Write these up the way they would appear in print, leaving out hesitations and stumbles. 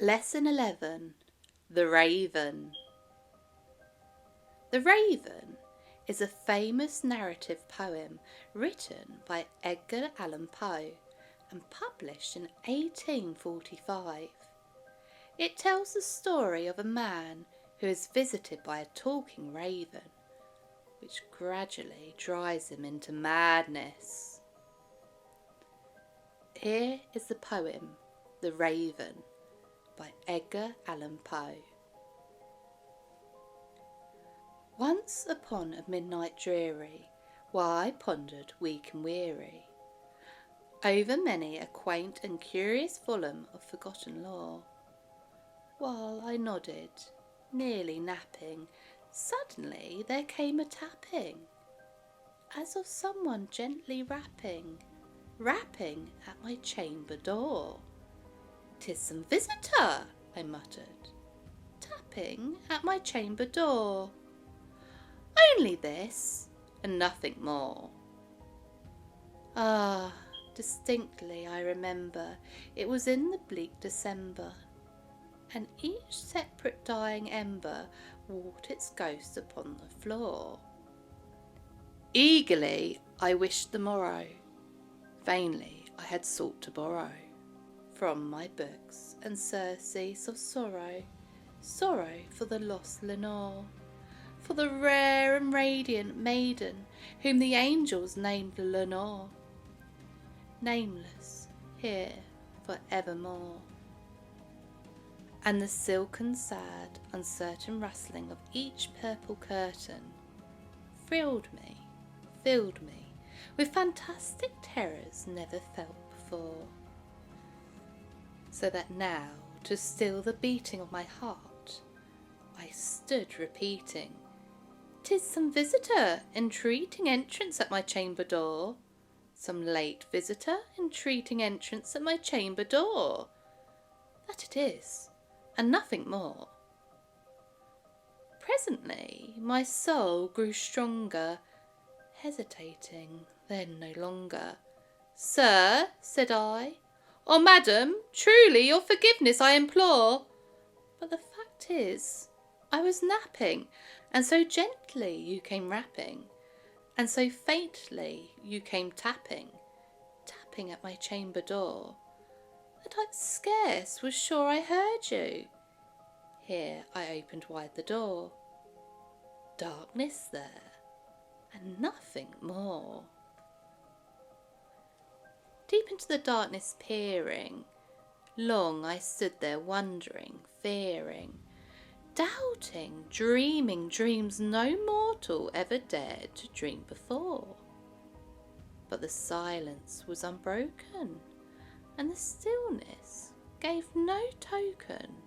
Lesson 11. The Raven. The Raven is a famous narrative poem written by Edgar Allan Poe and published in 1845. It tells the story of a man who is visited by a talking raven, which gradually drives him into madness. Here is the poem, The Raven, by Edgar Allan Poe. Once upon a midnight dreary, while I pondered weak and weary over many a quaint and curious volume of forgotten lore, while I nodded, nearly napping, suddenly there came a tapping, as of someone gently rapping at my chamber door. "'Tis some visitor," I muttered, tapping at my chamber door. "Only this, and nothing more." Ah, distinctly I remember it was in the bleak December, and each separate dying ember wrought its ghost upon the floor. Eagerly I wished the morrow, vainly I had sought to borrow from my books and surcease of sorrow, sorrow for the lost Lenore, for the rare and radiant maiden whom the angels named Lenore, nameless here for evermore. And the silken, sad, uncertain rustling of each purple curtain filled me with fantastic terrors never felt before, so that now, to still the beating of my heart, I stood repeating, "'Tis some visitor entreating entrance at my chamber door, some late visitor entreating entrance at my chamber door. That it is, and nothing more." Presently my soul grew stronger, hesitating then no longer. "Sir," said I, "or madam, truly your forgiveness I implore, but the fact is I was napping, and so gently you came rapping, and so faintly you came tapping at my chamber door, that I scarce was sure I heard you." Here I opened wide the door. Darkness there, and nothing more. Deep into the darkness peering, long I stood there wondering, fearing, doubting, dreaming dreams no mortal ever dared to dream before. But the silence was unbroken, and the stillness gave no token,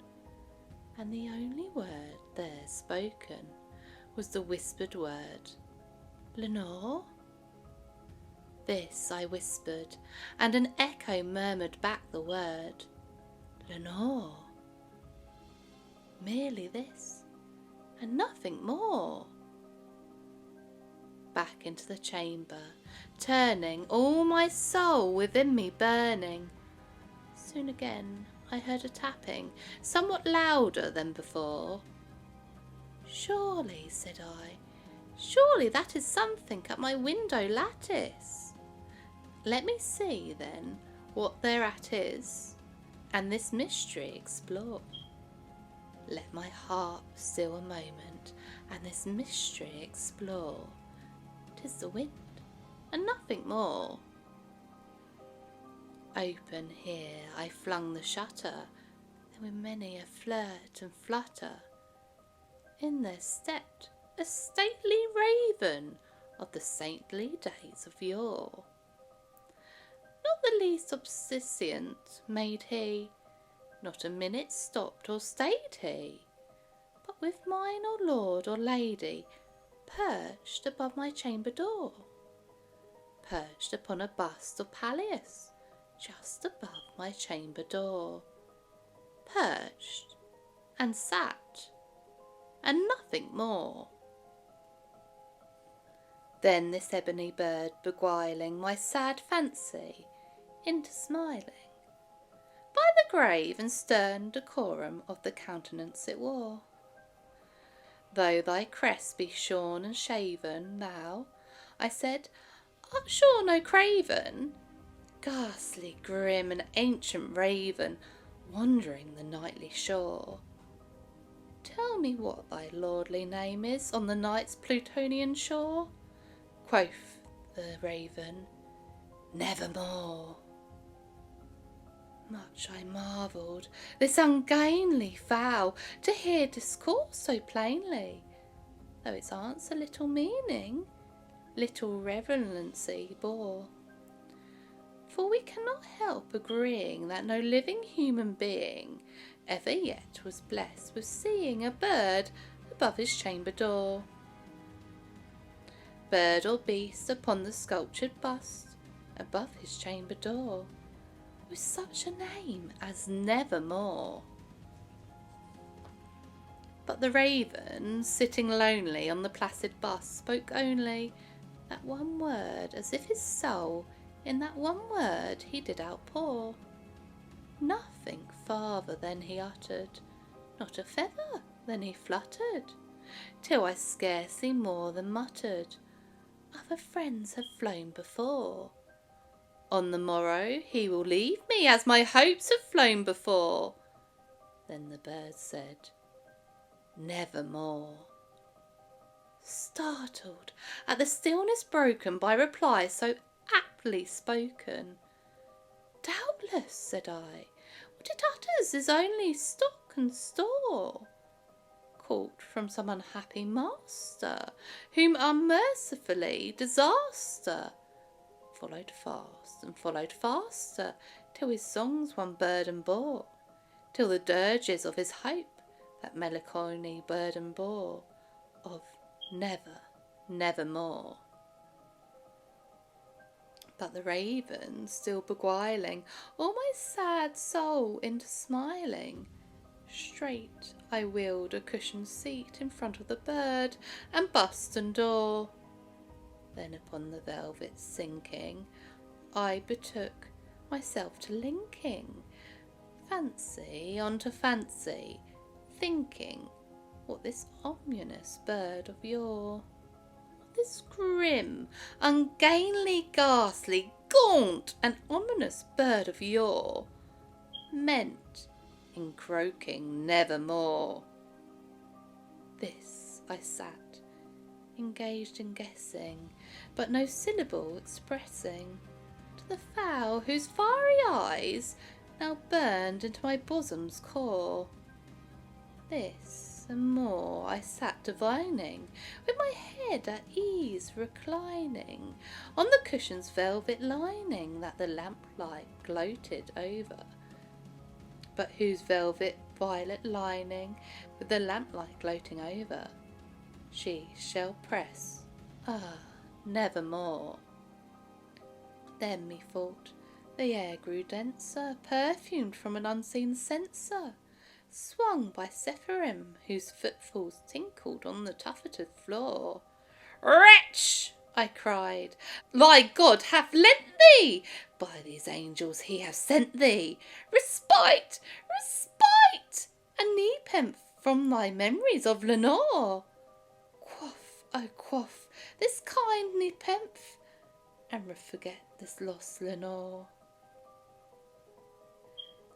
and the only word there spoken was the whispered word, "Lenore?" This I whispered, and an echo murmured back the word, "Lenore." Merely this, and nothing more. Back into the chamber, turning, all my soul within me burning. Soon again I heard a tapping, somewhat louder than before. "Surely," said I, "surely that is something at my window lattice. Let me see, then, what thereat is, and this mystery explore. Let my heart still a moment, and this mystery explore. 'Tis the wind, and nothing more." Open here I flung the shutter, then with many a flirt and flutter, in there stepped a stately raven of the saintly days of yore. Not the least obstinate made he, not a minute stopped or stayed he, but with mine or lord or lady perched above my chamber door, perched upon a bust or palliace just above my chamber door, perched and sat, and nothing more. Then this ebony bird beguiling my sad fancy into smiling, by the grave and stern decorum of the countenance it wore. Though thy crest be shorn and shaven, thou, I said, art sure no craven, ghastly, grim, and ancient raven, wandering the nightly shore. Tell me what thy lordly name is on the night's Plutonian shore. Quoth the raven, Nevermore. Much I marvelled this ungainly fowl to hear discourse so plainly, though its answer little meaning, little relevancy bore. For we cannot help agreeing that no living human being ever yet was blessed with seeing a bird above his chamber door. Bird or beast upon the sculptured bust above his chamber door, with such a name as Nevermore. But the raven, sitting lonely on the placid bust, spoke only that one word, as if his soul in that one word he did outpour. Nothing farther than he uttered, not a feather than he fluttered, till I scarcely more than muttered, other friends have flown before. On the morrow he will leave me, as my hopes have flown before. Then the bird said, Nevermore. Startled at the stillness broken by reply so aptly spoken, Doubtless, said I, what it utters is only stock and store, caught from some unhappy master, whom unmercifully disaster followed fast and followed faster, till his songs one burden bore, till the dirges of his hope that melancholy burden bore, of never, nevermore. But the raven, still beguiling all my sad soul into smiling, straight I wheeled a cushioned seat in front of the bird and bust and door. Then upon the velvet sinking, I betook myself to linking fancy onto fancy, thinking what this ominous bird of yore, this grim, ungainly, ghastly, gaunt, and ominous bird of yore, meant in croaking nevermore. This I sat, engaged in guessing, but no syllable expressing, to the fowl whose fiery eyes now burned into my bosom's core. This and more I sat divining, with my head at ease reclining on the cushion's velvet lining that the lamplight gloated over, but whose velvet violet lining, with the lamplight gloating over, she shall press, nevermore. Then methought the air grew denser, perfumed from an unseen censer, swung by Sephirim, whose footfalls tinkled on the tuffeted floor. Wretch, I cried, thy God hath lent thee, by these angels he hath sent thee, respite, respite, a nepenthe from thy memories of Lenore. Quaff, oh quaff, this kind nepenthe, and forget this lost Lenore.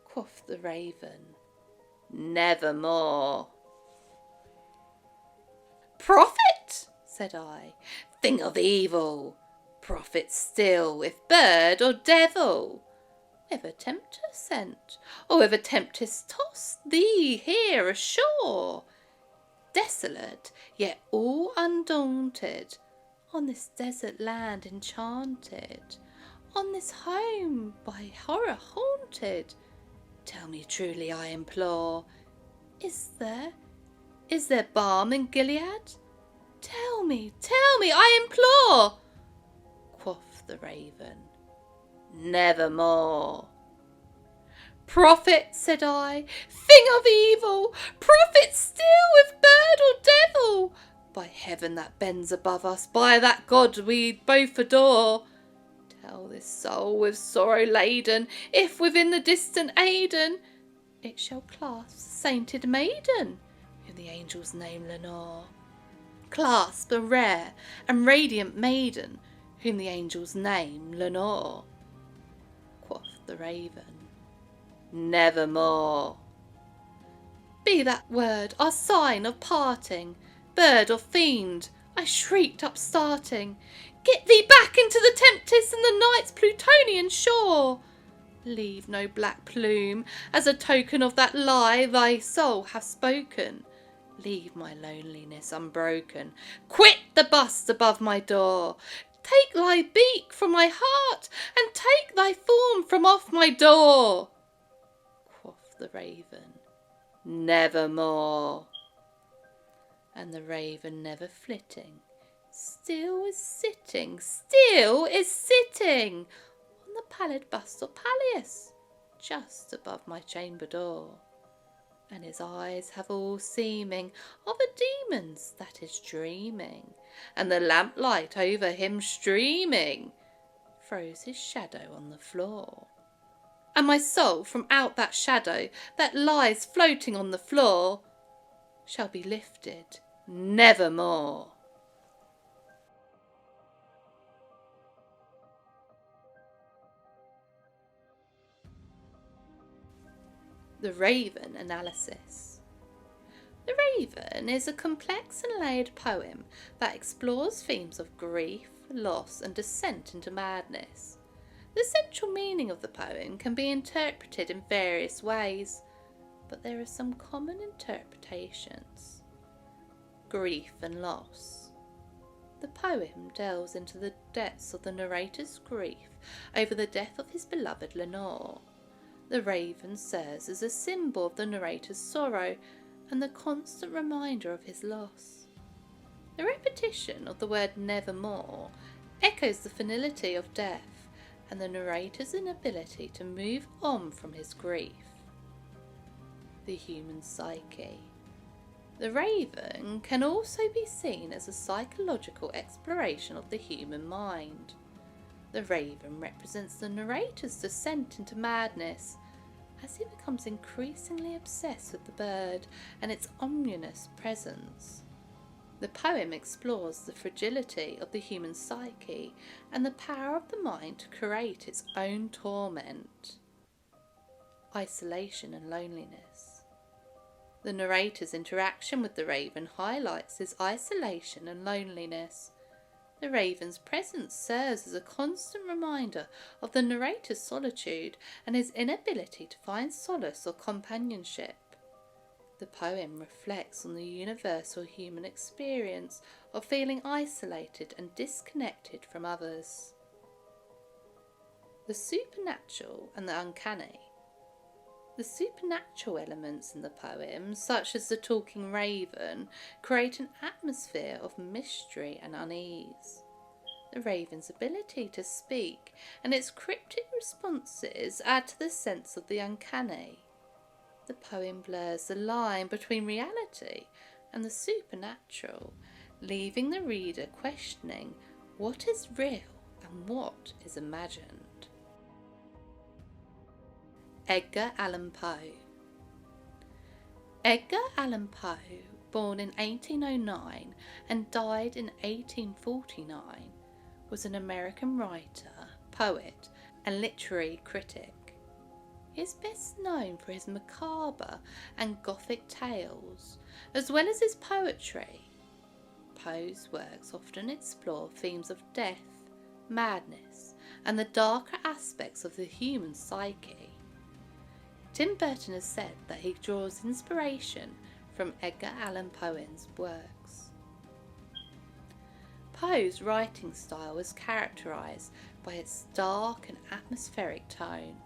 Quoth the raven, Nevermore. Prophet, said I, thing of evil, prophet still, if bird or devil, ever tempter sent, or ever tempest tossed thee here ashore, desolate, yet all undaunted, on this desert land enchanted, on this home by horror haunted. Tell me truly, I implore, is there balm in Gilead? Tell me, I implore. Quoth the raven, Nevermore. Prophet, said I, thing of evil, prophet still, if bird or devil, by heaven that bends above us, by that God we both adore, Oh, this soul with sorrow laden, if within the distant Aidenn, it shall clasp the sainted maiden, whom the angels name Lenore. Clasp a rare and radiant maiden, whom the angels name Lenore. Quoth the raven, nevermore. Be that word our sign of parting, bird or fiend, I shrieked upstarting. Get thee back into the tempest and the night's Plutonian shore. Leave no black plume as a token of that lie thy soul hath spoken. Leave my loneliness unbroken. Quit the bust above my door. Take thy beak from my heart and take thy form from off my door. Quoth the raven, nevermore. And the raven never flitting, still is sitting on the pallid bust of Pallius, just above my chamber door. And his eyes have all seeming of a demon's that is dreaming, and the lamplight over him streaming throws his shadow on the floor. And my soul from out that shadow that lies floating on the floor shall be lifted nevermore. The Raven analysis. The Raven is a complex and layered poem that explores themes of grief, loss, and descent into madness. The central meaning of the poem can be interpreted in various ways, but there are some common interpretations. Grief and loss. The poem delves into the depths of the narrator's grief over the death of his beloved Lenore. The raven serves as a symbol of the narrator's sorrow and the constant reminder of his loss. The repetition of the word nevermore echoes the finality of death and the narrator's inability to move on from his grief. The human psyche. The raven can also be seen as a psychological exploration of the human mind. The raven represents the narrator's descent into madness as he becomes increasingly obsessed with the bird and its ominous presence. The poem explores the fragility of the human psyche and the power of the mind to create its own torment. Isolation and loneliness. The narrator's interaction with the raven highlights his isolation and loneliness. The raven's presence serves as a constant reminder of the narrator's solitude and his inability to find solace or companionship. The poem reflects on the universal human experience of feeling isolated and disconnected from others. The supernatural and the uncanny. The supernatural elements in the poem, such as the talking raven, create an atmosphere of mystery and unease. The raven's ability to speak and its cryptic responses add to the sense of the uncanny. The poem blurs the line between reality and the supernatural, leaving the reader questioning what is real and what is imagined. Edgar Allan Poe. Edgar Allan Poe, born in 1809 and died in 1849, was an American writer, poet, and literary critic. He is best known for his macabre and gothic tales, as well as his poetry. Poe's works often explore themes of death, madness, and the darker aspects of the human psyche. Tim Burton has said that he draws inspiration from Edgar Allan Poe's works. Poe's writing style was characterised by its dark and atmospheric tone,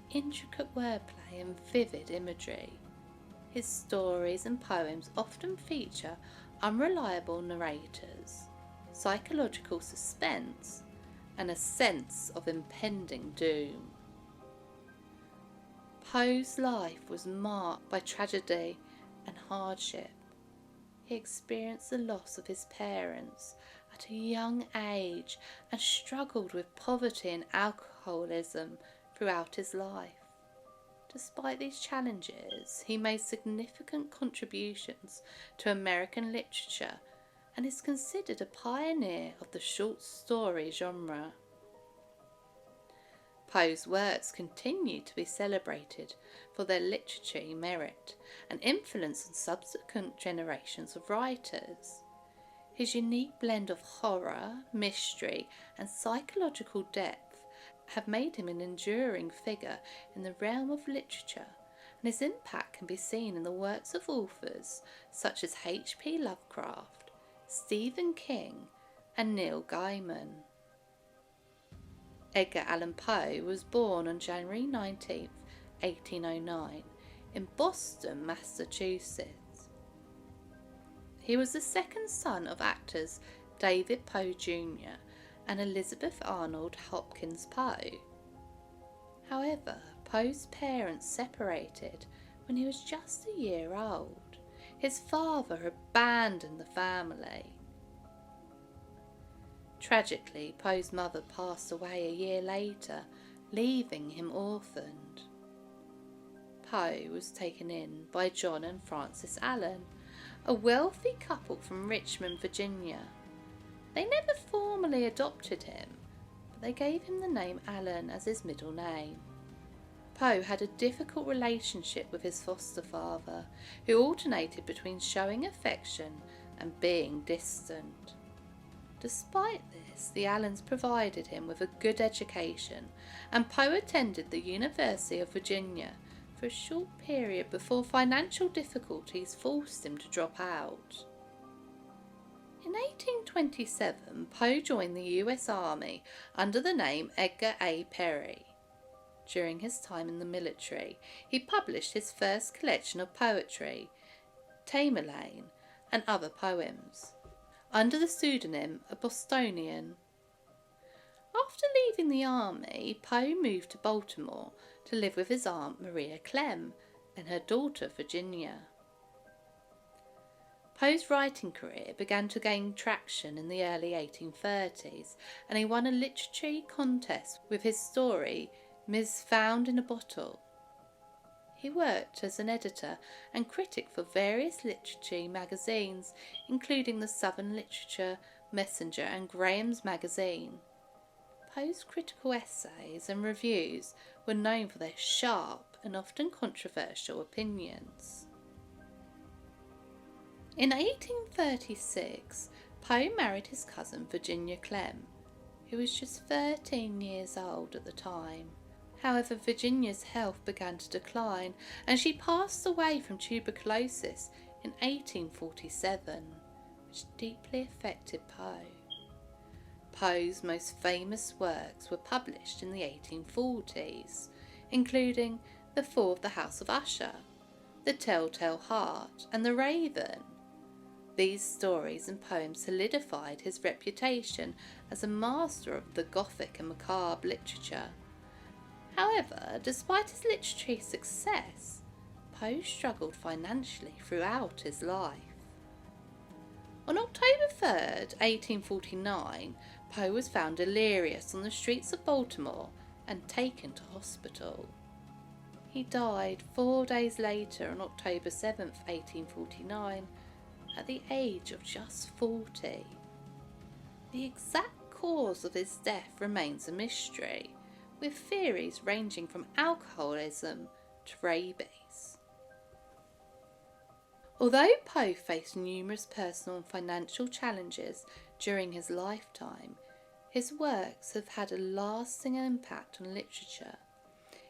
intricate wordplay and vivid imagery. His stories and poems often feature unreliable narrators, psychological suspense, and a sense of impending doom. Poe's life was marked by tragedy and hardship. He experienced the loss of his parents at a young age and struggled with poverty and alcoholism throughout his life. Despite these challenges, he made significant contributions to American literature and is considered a pioneer of the short story genre. Poe's works continue to be celebrated for their literary merit and influence on subsequent generations of writers. His unique blend of horror, mystery, and psychological depth have made him an enduring figure in the realm of literature, and his impact can be seen in the works of authors such as H.P. Lovecraft, Stephen King, and Neil Gaiman. Edgar Allan Poe was born on January 19, 1809, in Boston, Massachusetts. He was the second son of actors David Poe Jr. and Elizabeth Arnold Hopkins Poe. However, Poe's parents separated when he was just a year old. His father abandoned the family. Tragically, Poe's mother passed away a year later, leaving him orphaned. Poe was taken in by John and Frances Allan, a wealthy couple from Richmond, Virginia. They never formally adopted him, but they gave him the name Allan as his middle name. Poe had a difficult relationship with his foster father, who alternated between showing affection and being distant. Despite this, the Allans provided him with a good education, and Poe attended the University of Virginia for a short period before financial difficulties forced him to drop out. In 1827, Poe joined the US Army under the name Edgar A. Perry. During his time in the military, he published his first collection of poetry, Tamerlane, and other poems, under the pseudonym of Bostonian. After leaving the army, Poe moved to Baltimore to live with his aunt Maria Clem and her daughter Virginia. Poe's writing career began to gain traction in the early 1830s, and he won a literary contest with his story Ms. Found in a Bottle. He worked as an editor and critic for various literary magazines, including the Southern Literature, Messenger, and Graham's Magazine. Poe's critical essays and reviews were known for their sharp and often controversial opinions. In 1836, Poe married his cousin Virginia Clem, who was just 13 years old at the time. However, Virginia's health began to decline, and she passed away from tuberculosis in 1847, which deeply affected Poe. Poe's most famous works were published in the 1840s, including The Fall of the House of Usher, The Telltale Heart, and The Raven. These stories and poems solidified his reputation as a master of the Gothic and macabre literature. However, despite his literary success, Poe struggled financially throughout his life. On October 3rd, 1849, Poe was found delirious on the streets of Baltimore and taken to hospital. He died 4 days later on October 7th, 1849, at the age of just 40. The exact cause of his death remains a mystery, with theories ranging from alcoholism to rabies. Although Poe faced numerous personal and financial challenges during his lifetime, his works have had a lasting impact on literature.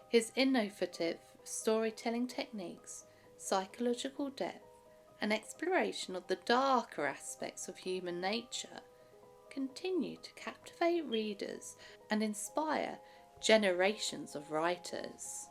His innovative storytelling techniques, psychological depth, and exploration of the darker aspects of human nature continue to captivate readers and inspire generations of writers.